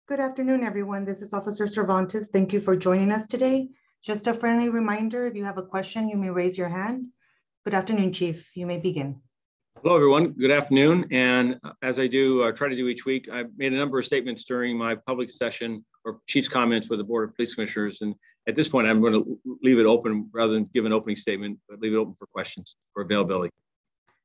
Good afternoon, everyone. This is Officer Cervantes. Thank you for joining us today. Just a friendly reminder, if you have a question, you may raise your hand. Good afternoon, Chief. You may begin. Hello, everyone. Good afternoon. And as I do try to do each week, I've made a number of statements during my public session or Chief's comments with the Board of Police Commissioners. And at this point, I'm going to leave it open rather than give an opening statement, but leave it open for questions for availability.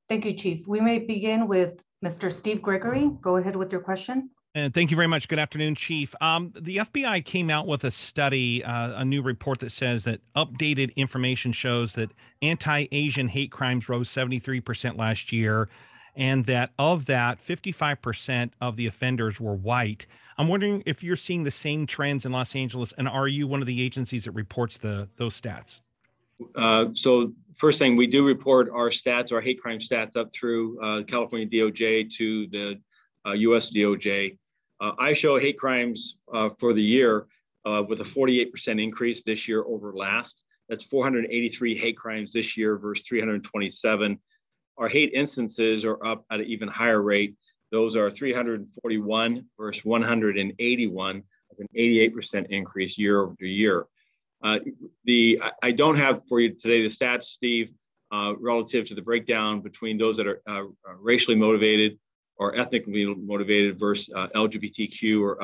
Thank you, Chief. We may begin with Mr. Steve Gregory. Go ahead with your question. And thank you very much. Good afternoon, Chief. The FBI came out with a study, a new report that says that updated information shows that anti-Asian hate crimes rose 73% last year, and that of that, 55% of the offenders were white. I'm wondering if you're seeing the same trends in Los Angeles, and are you one of the agencies that reports those stats? So first thing, we do report our stats, our hate crime stats up through California DOJ to the US DOJ. I show hate crimes for the year with a 48% increase this year over last. That's 483 hate crimes this year versus 327. Our hate instances are up at an even higher rate. Those are 341 versus 181. That's an 88% increase year over year. I don't have for you today the stats, Steve, relative to the breakdown between those that are racially motivated or ethnically motivated versus LGBTQ or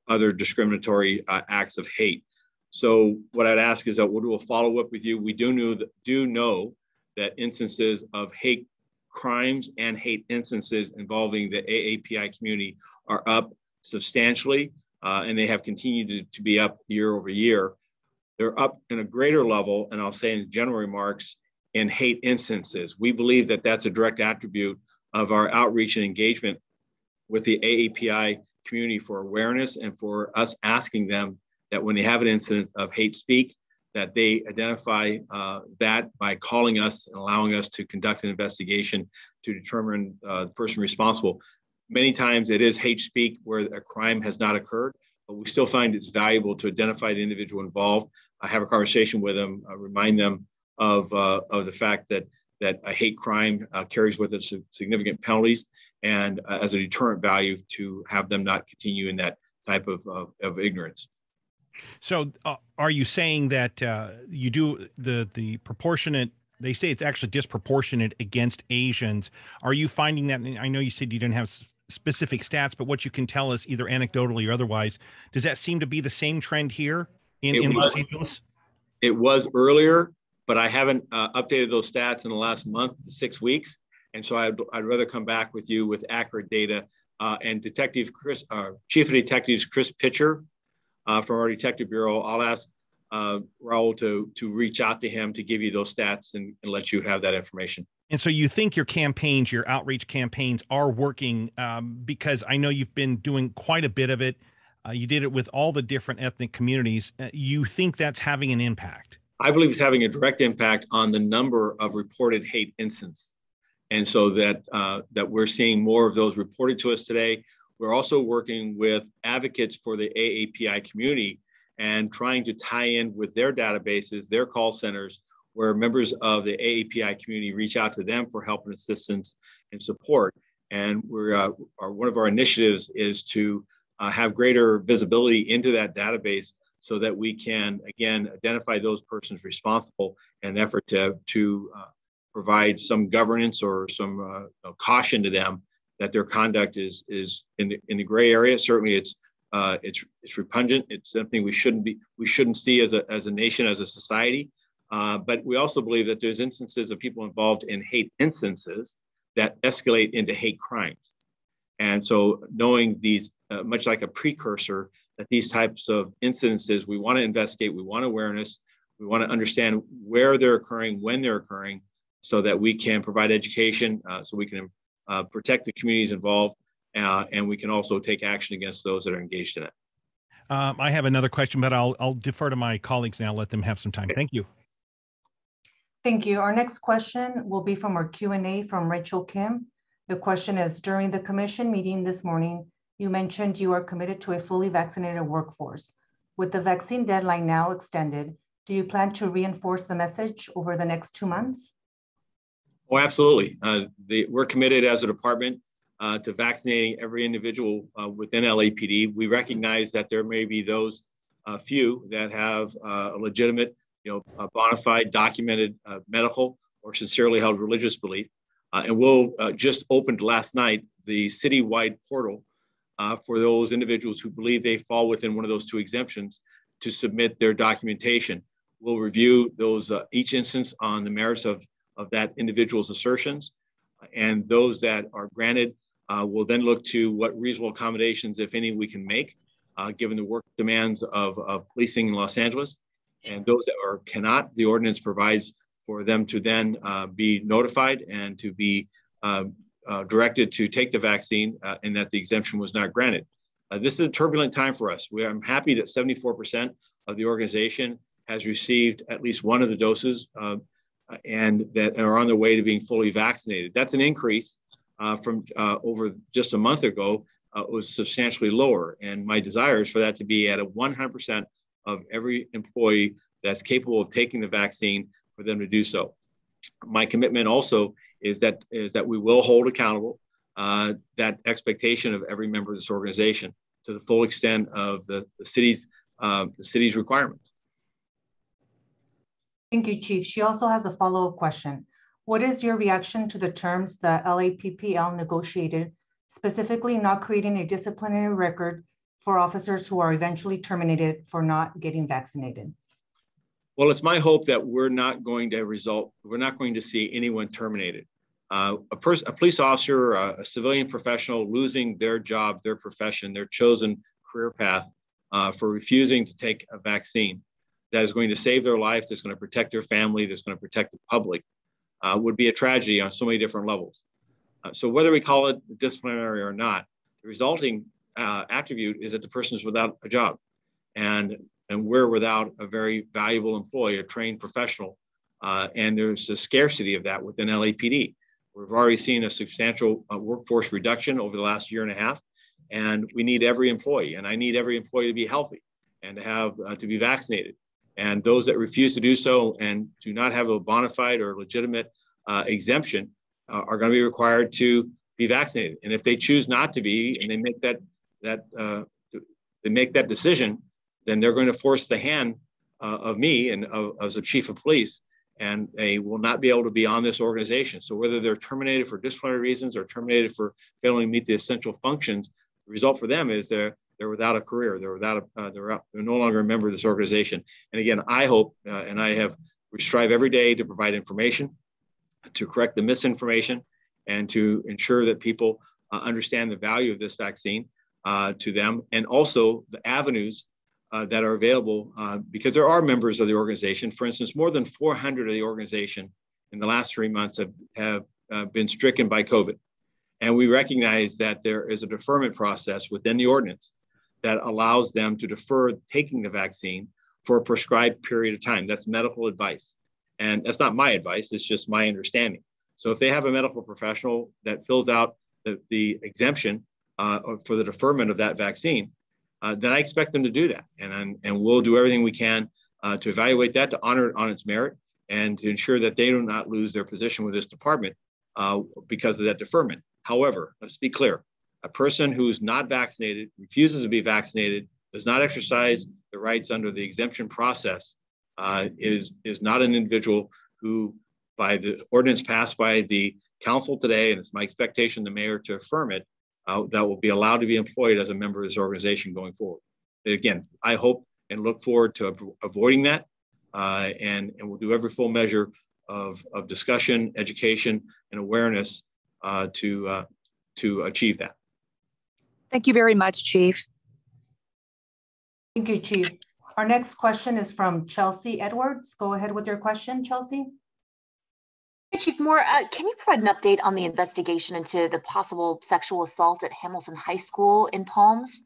other discriminatory acts of hate. So what I'd ask is that we'll do a follow-up with you. We do know that instances of hate crimes and hate instances involving the AAPI community are up substantially, and they have continued to be up year over year. They're up in a greater level, and I'll say in general remarks, in hate instances. We believe that that's a direct attribute of our outreach and engagement with the AAPI community for awareness and for us asking them that when they have an incident of hate speak, that they identify that by calling us and allowing us to conduct an investigation to determine the person responsible. Many times it is hate speak where a crime has not occurred, but we still find it's valuable to identify the individual involved, have a conversation with them, remind them of the fact that a hate crime carries with it significant penalties and as a deterrent value to have them not continue in that type of ignorance. So are you saying that you do the proportionate, they say it's actually disproportionate against Asians. Are you finding that, I know you said you didn't have specific stats, but what you can tell us either anecdotally or otherwise, does that seem to be the same trend here in Los Angeles? It was earlier, but I haven't updated those stats in the last month to 6 weeks. And so I'd rather come back with you with accurate data. And Chief of Detectives Chris Pitcher from our Detective Bureau, I'll ask Raul to reach out to him to give you those stats and let you have that information. And so you think your campaigns, your outreach campaigns are working because I know you've been doing quite a bit of it. You did it with all the different ethnic communities. You think that's having an impact? I believe it's having a direct impact on the number of reported hate incidents. And so that we're seeing more of those reported to us today. We're also working with advocates for the AAPI community and trying to tie in with their databases, their call centers, where members of the AAPI community reach out to them for help and assistance and support. And one of our initiatives is to have greater visibility into that database so that we can, again, identify those persons responsible in an effort to provide some governance or some caution to them that their conduct is in the gray area. Certainly, it's repugnant. It's something we shouldn't see as a nation, as a society. But we also believe that there's instances of people involved in hate instances that escalate into hate crimes. And so knowing these, much like a precursor, that these types of incidences, we want to investigate, we want awareness, we want to understand where they're occurring, when they're occurring, so that we can provide education, so we can protect the communities involved, and we can also take action against those that are engaged in it. I have another question, but I'll defer to my colleagues now, let them have some time. Thank you. Thank you. Our next question will be from our Q&A from Rachel Kim. The question is, during the commission meeting this morning, you mentioned you are committed to a fully vaccinated workforce. With the vaccine deadline now extended, do you plan to reinforce the message over the next 2 months? Oh, absolutely. We're committed as a department to vaccinating every individual within LAPD. We recognize that there may be those few that have a legitimate, a bona fide, documented medical or sincerely held religious belief. And we'll just opened last night the citywide portal for those individuals who believe they fall within one of those two exemptions to submit their documentation. We'll review those each instance on the merits of that individual's assertions, and those that are granted will then look to what reasonable accommodations, if any, we can make, given the work demands of policing in Los Angeles. And those that cannot, the ordinance provides for them to then be notified and to be directed to take the vaccine, and that the exemption was not granted. This is a turbulent time for us. I'm happy that 74% of the organization has received at least one of the doses and that are on their way to being fully vaccinated. That's an increase from over just a month ago. Was substantially lower. And my desire is for that to be at a 100% of every employee that's capable of taking the vaccine for them to do so. My commitment also is that we will hold accountable that expectation of every member of this organization to the full extent of the city's requirements. Thank you, Chief. She also has a follow-up question. What is your reaction to the terms the LAPPL negotiated, specifically not creating a disciplinary record for officers who are eventually terminated for not getting vaccinated? Well, it's my hope that we're not going to see anyone terminated. A police officer, a civilian professional losing their job, their profession, their chosen career path for refusing to take a vaccine that is going to save their life, that's going to protect their family, that's going to protect the public, would be a tragedy on so many different levels. So whether we call it disciplinary or not, the resulting attribute is that the person is without a job, and we're without a very valuable employee, a trained professional, and there's a scarcity of that within LAPD. We've already seen a substantial workforce reduction over the last year and a half, and we need every employee, and I need every employee to be healthy and to have to be vaccinated. And those that refuse to do so and do not have a bona fide or legitimate exemption are going to be required to be vaccinated. And if they choose not to be, and they make that decision, then they're going to force the hand of me and as a chief of police, and they will not be able to be on this organization. So whether they're terminated for disciplinary reasons or terminated for failing to meet the essential functions, the result for them is they're without a career. They're no longer a member of this organization. And again, I hope, we strive every day to provide information, to correct the misinformation, and to ensure that people understand the value of this vaccine to them, and also the avenues that are available, because there are members of the organization. For instance, more than 400 of the organization in the last 3 months have been stricken by COVID. And we recognize that there is a deferment process within the ordinance that allows them to defer taking the vaccine for a prescribed period of time. That's medical advice. And that's not my advice, it's just my understanding. So if they have a medical professional that fills out the exemption for the deferment of that vaccine, then I expect them to do that. And we'll do everything we can to evaluate that, to honor it on its merit, and to ensure that they do not lose their position with this department because of that deferment. However, let's be clear, a person who's not vaccinated, refuses to be vaccinated, does not exercise the rights under the exemption process, is not an individual who, by the ordinance passed by the council today, and it's my expectation the mayor to affirm it, that will be allowed to be employed as a member of this organization going forward. And again, I hope and look forward to avoiding that, and we'll do every full measure of discussion, education, and awareness to achieve that. Thank you very much, Chief. Thank you, Chief. Our next question is from Chelsea Edwards. Go ahead with your question, Chelsea. Hey, Chief Moore, can you provide an update on the investigation into the possible sexual assault at Hamilton High School in Palms?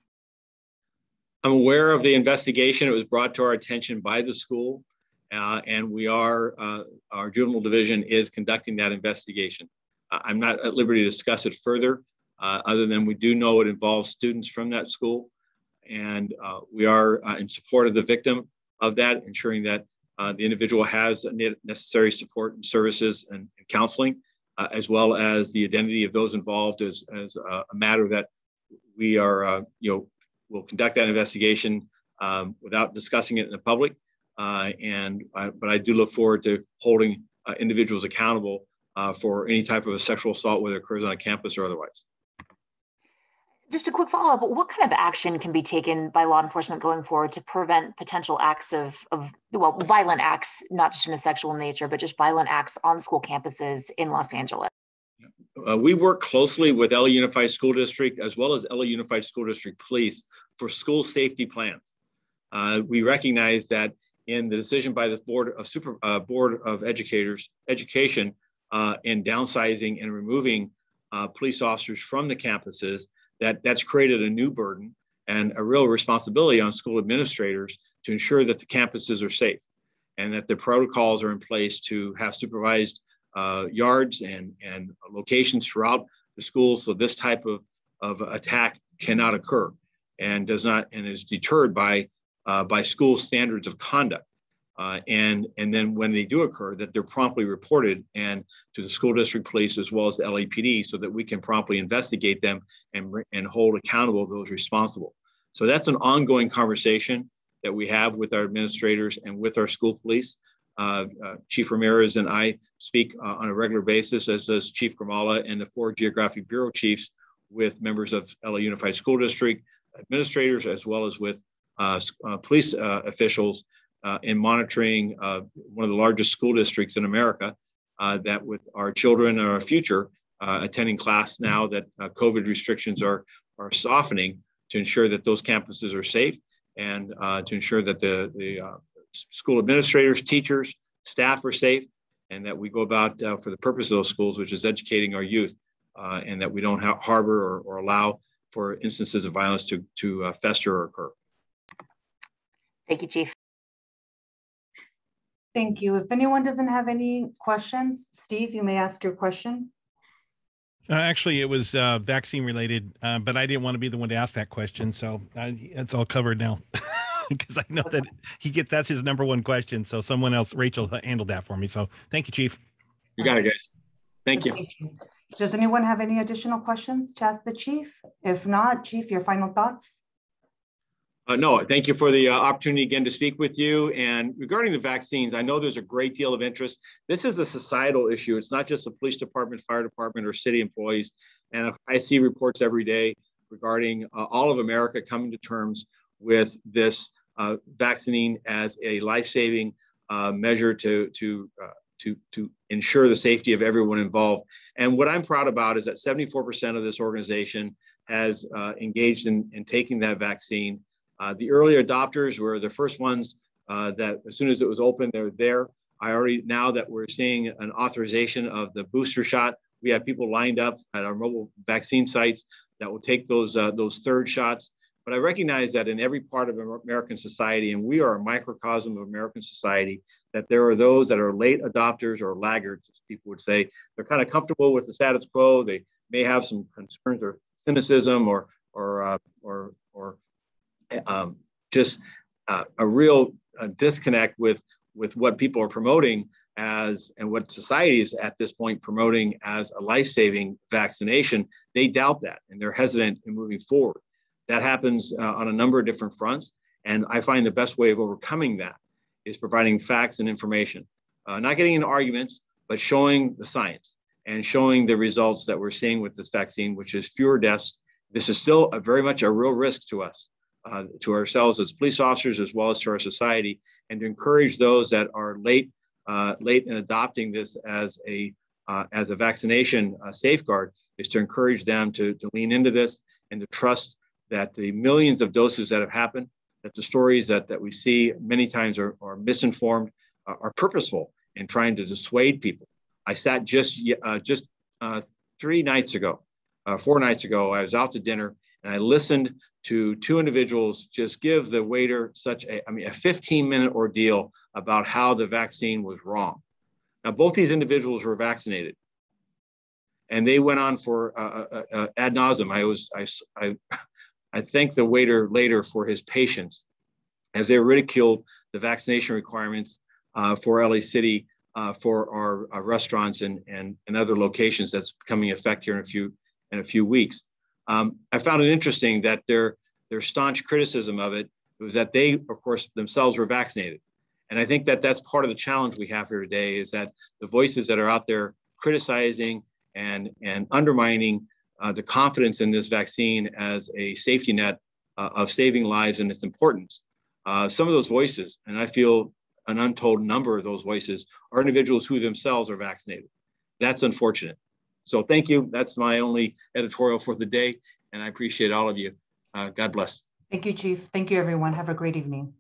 I'm aware of the investigation. It was brought to our attention by the school, and our juvenile division is conducting that investigation. I'm not at liberty to discuss it further, other than we do know it involves students from that school. And we are in support of the victim of that, ensuring that the individual has necessary support and services and counseling. as well as the identity of those involved as a matter that we are, we'll conduct that investigation without discussing it in the public. But I do look forward to holding individuals accountable for any type of a sexual assault, whether it occurs on a campus or otherwise. Just a quick follow-up, what kind of action can be taken by law enforcement going forward to prevent potential acts of violent acts, not just in a sexual nature, but just violent acts on school campuses in Los Angeles? We work closely with LA Unified School District as well as LA Unified School District Police for school safety plans. We recognize that in the decision by the Board of Education in downsizing and removing police officers from the campuses, that's created a new burden and a real responsibility on school administrators to ensure that the campuses are safe and that the protocols are in place to have supervised yards and locations throughout the schools, so this type of attack cannot occur and is deterred by school standards of conduct. And then when they do occur, that they're promptly reported and to the school district police as well as the LAPD, so that we can promptly investigate them and hold accountable those responsible. So that's an ongoing conversation that we have with our administrators and with our school police. Chief Ramirez and I speak on a regular basis, as does Chief Gramala and the 4 geographic bureau chiefs, with members of LA Unified School District administrators, as well as with police officials in monitoring one of the largest school districts in America, that with our children and our future attending class now that COVID restrictions are softening, to ensure that those campuses are safe and to ensure that the school administrators, teachers, staff are safe, and that we go about for the purpose of those schools, which is educating our youth, and that we don't harbor or allow for instances of violence to fester or occur. Thank you, Chief. Thank you. If anyone doesn't have any questions, Steve, you may ask your question. Actually, it was vaccine related, but I didn't want to be the one to ask that question, so it's all covered now. Because I know that that's his number one question. So someone else, Rachel, handled that for me. So thank you, Chief. You got it, guys. Thank you. Does anyone have any additional questions to ask the Chief? If not, Chief, your final thoughts? No, thank you for the opportunity again to speak with you. And regarding the vaccines, I know there's a great deal of interest. This is a societal issue. It's not just the police department, fire department, or city employees. And I see reports every day regarding all of America coming to terms with this vaccine as a life-saving measure to ensure the safety of everyone involved. And what I'm proud about is that 74% of this organization has engaged in taking that vaccine. The early adopters were the first ones that as soon as it was open, they're there. Now that we're seeing an authorization of the booster shot, we have people lined up at our mobile vaccine sites that will take those third shots. But I recognize that in every part of American society, and we are a microcosm of American society, that there are those that are late adopters or laggards, as people would say. They're kind of comfortable with the status quo. They may have some concerns or cynicism or just a real disconnect with what people are promoting as, and what society is at this point promoting as a life-saving vaccination. They doubt that, and they're hesitant in moving forward. That happens on a number of different fronts. And I find the best way of overcoming that is providing facts and information, not getting into arguments, but showing the science and showing the results that we're seeing with this vaccine, which is fewer deaths. This is still very much a real risk to us, to ourselves as police officers, as well as to our society, and to encourage those that are late in adopting this as a vaccination safeguard, is to encourage them to lean into this and to trust that the millions of doses that have happened, that the stories that we see many times are misinformed, are purposeful in trying to dissuade people. I sat just 4 nights ago, I was out to dinner, and I listened to 2 individuals just give the waiter a 15-minute ordeal about how the vaccine was wrong. Now, both these individuals were vaccinated, and they went on for ad nauseum. I thanked the waiter later for his patience as they ridiculed the vaccination requirements for LA City for our restaurants and other locations that's becoming effect here in a few weeks. I found it interesting that their staunch criticism of it was that they, of course, themselves were vaccinated. And I think that that's part of the challenge we have here today, is that the voices that are out there criticizing and undermining the confidence in this vaccine as a safety net of saving lives and its importance. Some of those voices, and I feel an untold number of those voices, are individuals who themselves are vaccinated. That's unfortunate. So thank you. That's my only editorial for the day. And I appreciate all of you. God bless. Thank you, Chief. Thank you, everyone. Have a great evening.